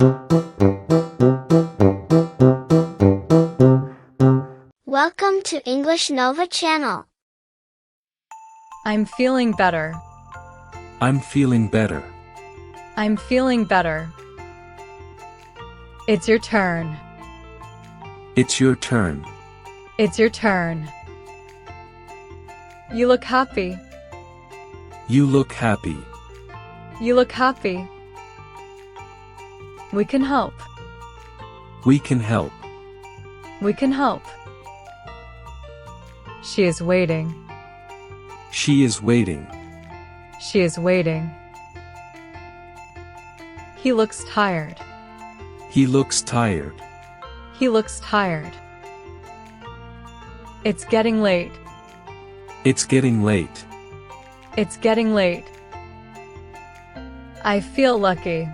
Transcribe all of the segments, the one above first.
Welcome to EnglishNova Channel. I'm feeling better. I'm feeling better. I'm feeling better. It's your turn. It's your turn. It's your turn. You look happy. You look happy. You look happy. We can help. We can help. We can help. She is waiting. She is waiting. She is waiting. He looks tired. He looks tired. He looks tired. It's getting late. It's getting late. It's getting late. I feel lucky.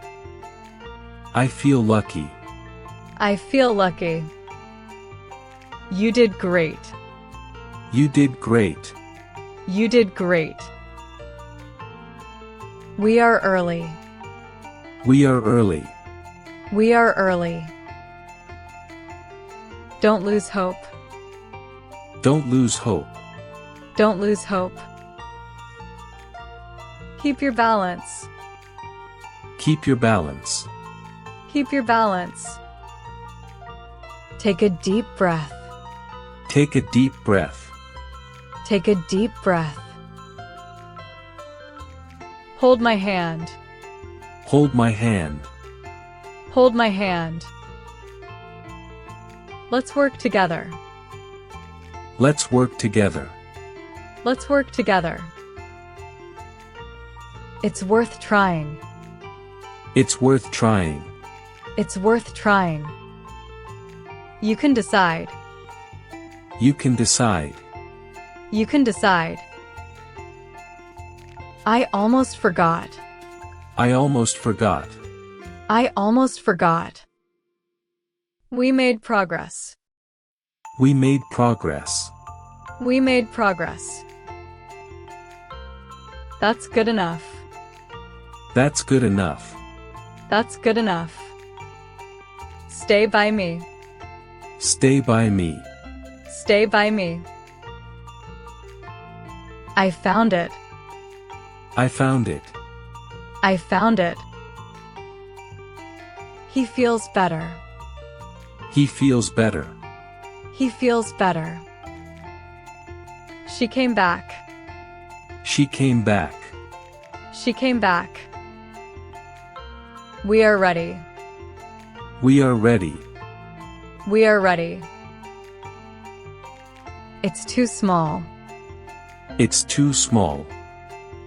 I feel lucky. I feel lucky. You did great. You did great. You did great. We are early. We are early. We are early. Don't lose hope. Don't lose hope. Don't lose hope. Keep your balance. Keep your balance. Keep your balance. Take a deep breath. Take a deep breath. Take a deep breath. Hold my hand. Hold my hand. Hold my hand. Let's work together. Let's work together. Let's work together. It's worth trying. It's worth trying. It's worth trying. You can decide. You can decide. You can decide. I almost forgot. I almost forgot. I almost forgot. We made progress. We made progress. We made progress. That's good enough. That's good enough. That's good enough. Stay by me. Stay by me. Stay by me. I found it. I found it. I found it. He feels better. He feels better. He feels better. She came back. She came back. She came back. We are ready. We are ready. We are ready. It's too small. It's too small.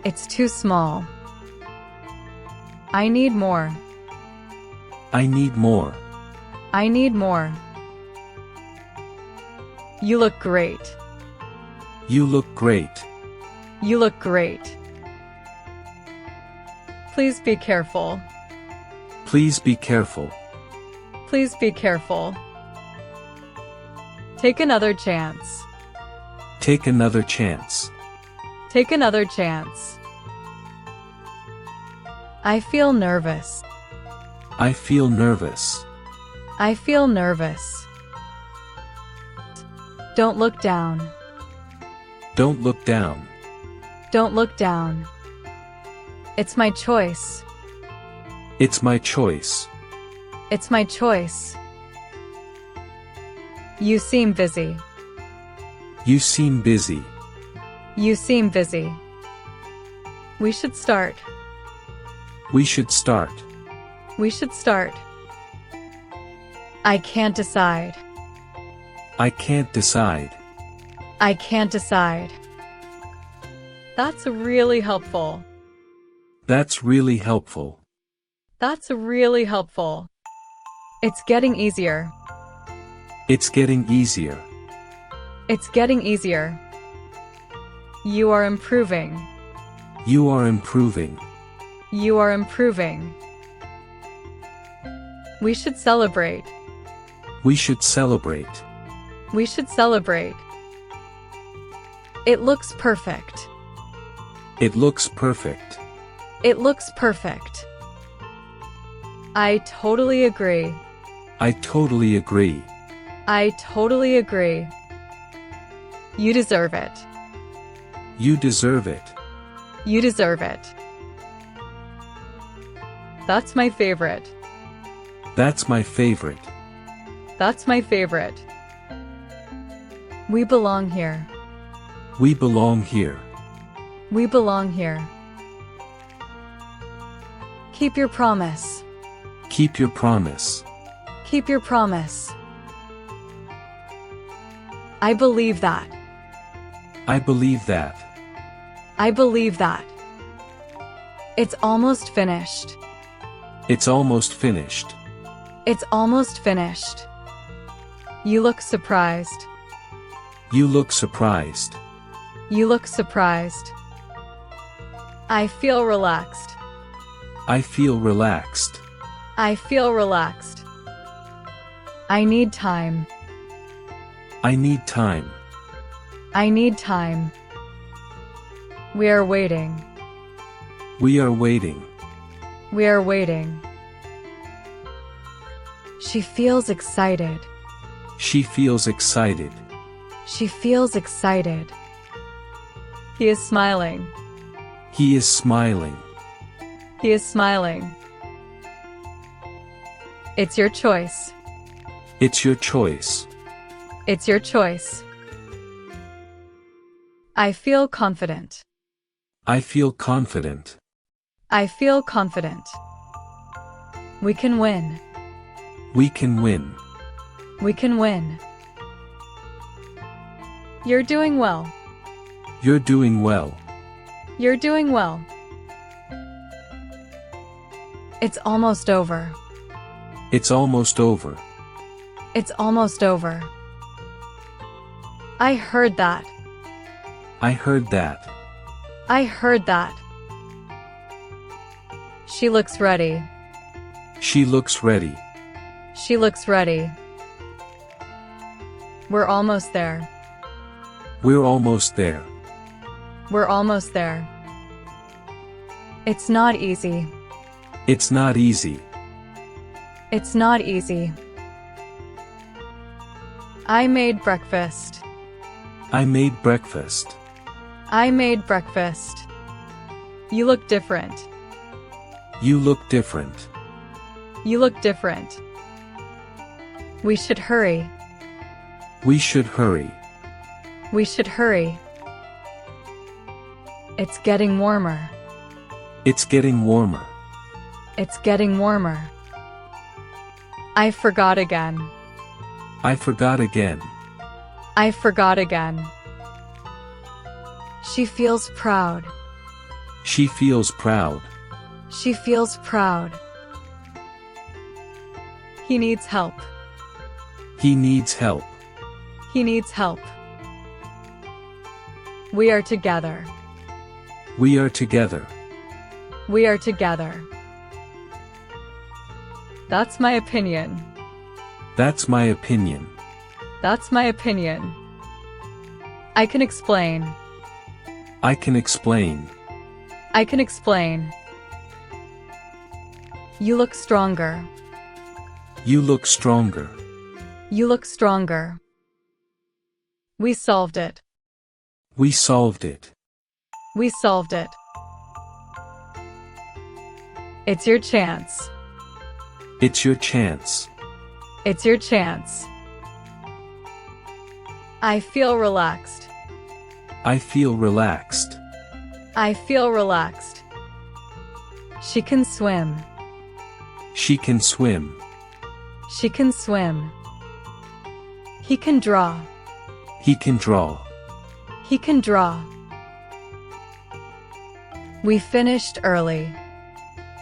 It's too small. I need more. I need more. I need more. You look great. You look great. You look great. Please be careful. Please be careful. Please be careful. Take another chance. Take another chance. Take another chance. I feel nervous. I feel nervous. I feel nervous. Don't look down. Don't look down. Don't look down. It's my choice. It's my choice. It's my choice. You seem busy. You seem busy. You seem busy. We should start. We should start. We should start. I can't decide. I can't decide. I can't decide. That's really helpful. That's really helpful. That's really helpful. It's getting easier. It's getting easier. It's getting easier. You are improving. You are improving. You are improving. We should celebrate. We should celebrate. We should celebrate. It looks perfect. It looks perfect. It looks perfect. I totally agree. I totally agree. I totally agree. You deserve it. You deserve it. You deserve it. That's my favorite. That's my favorite. That's my favorite. We belong here. We belong here. We belong here. Keep your promise. Keep your promise. Keep your promise. I believe that. I believe that. I believe that. It's almost finished. It's almost finished. It's almost finished. You look surprised. You look surprised. You look surprised. I feel relaxed. I feel relaxed. I feel relaxed. I need time. I need time. I need time. We are waiting. We are waiting. We are waiting. She feels excited. She feels excited. She feels excited. He is smiling. He is smiling. He is smiling. It's your choice. It's your choice. It's your choice. I feel confident. I feel confident. I feel confident. We can win. We can win. We can win. You're doing well. You're doing well. You're doing well. It's almost over. It's almost over. It's almost over. I heard that. I heard that. I heard that. She looks ready. She looks ready. She looks ready. We're almost there. We're almost there. We're almost there. It's not easy. It's not easy. It's not easy. I made breakfast. I made breakfast. I made breakfast. You look different. You look different. You look different. We should hurry. We should hurry. We should hurry. It's getting warmer. It's getting warmer. It's getting warmer. I forgot again. I forgot again. I forgot again. She feels proud. She feels proud. She feels proud. He needs help. He needs help. He needs help. We are together. We are together. We are together. That's my opinion. That's my opinion. That's my opinion. I can explain. I can explain. I can explain. You look stronger. You look stronger. You look stronger. We solved it. We solved it. We solved it. It's your chance. It's your chance. It's your chance. I feel relaxed. I feel relaxed. I feel relaxed. She can swim. She can swim. She can swim. He can draw. He can draw. He can draw. We finished early.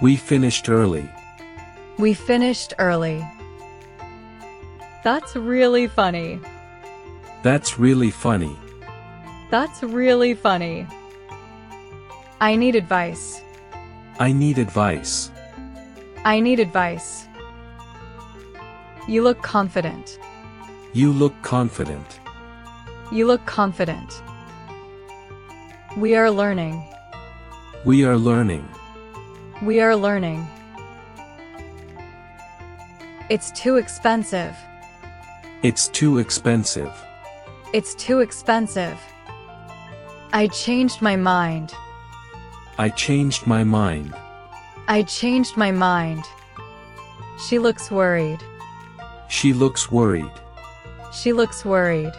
We finished early. We finished early. That's really funny. That's really funny. That's really funny. I need advice. I need advice. I need advice. You look confident. You look confident. You look confident. We are learning. We are learning. We are learning. It's too expensive. It's too expensive. It's too expensive. I changed my mind. I changed my mind. I changed my mind. She looks worried. She looks worried. She looks worried.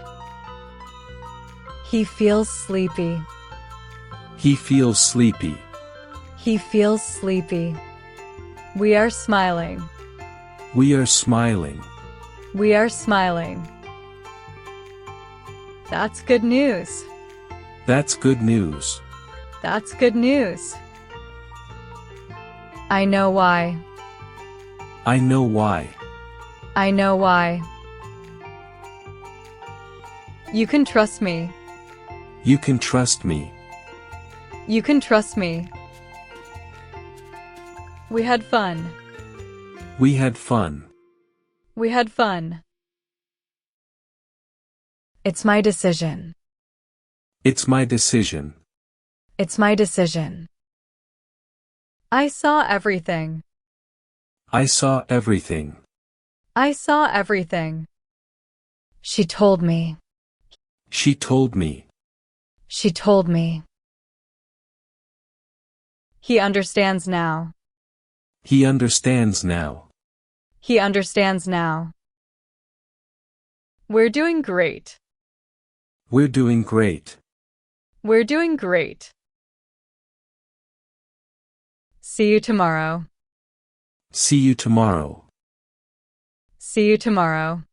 He feels sleepy. He feels sleepy. He feels sleepy. We are smiling. We are smiling. We are smiling. That's good news. That's good news. That's good news. I know why. I know why. I know why. You can trust me. You can trust me. You can trust me. We had fun. We had fun. We had fun. It's my decision. It's my decision. It's my decision. I saw everything. I saw everything. I saw everything. She told me. She told me. She told me. He understands now. He understands now. He understands now. We're doing great. We're doing great. We're doing great. See you tomorrow. See you tomorrow. See you tomorrow.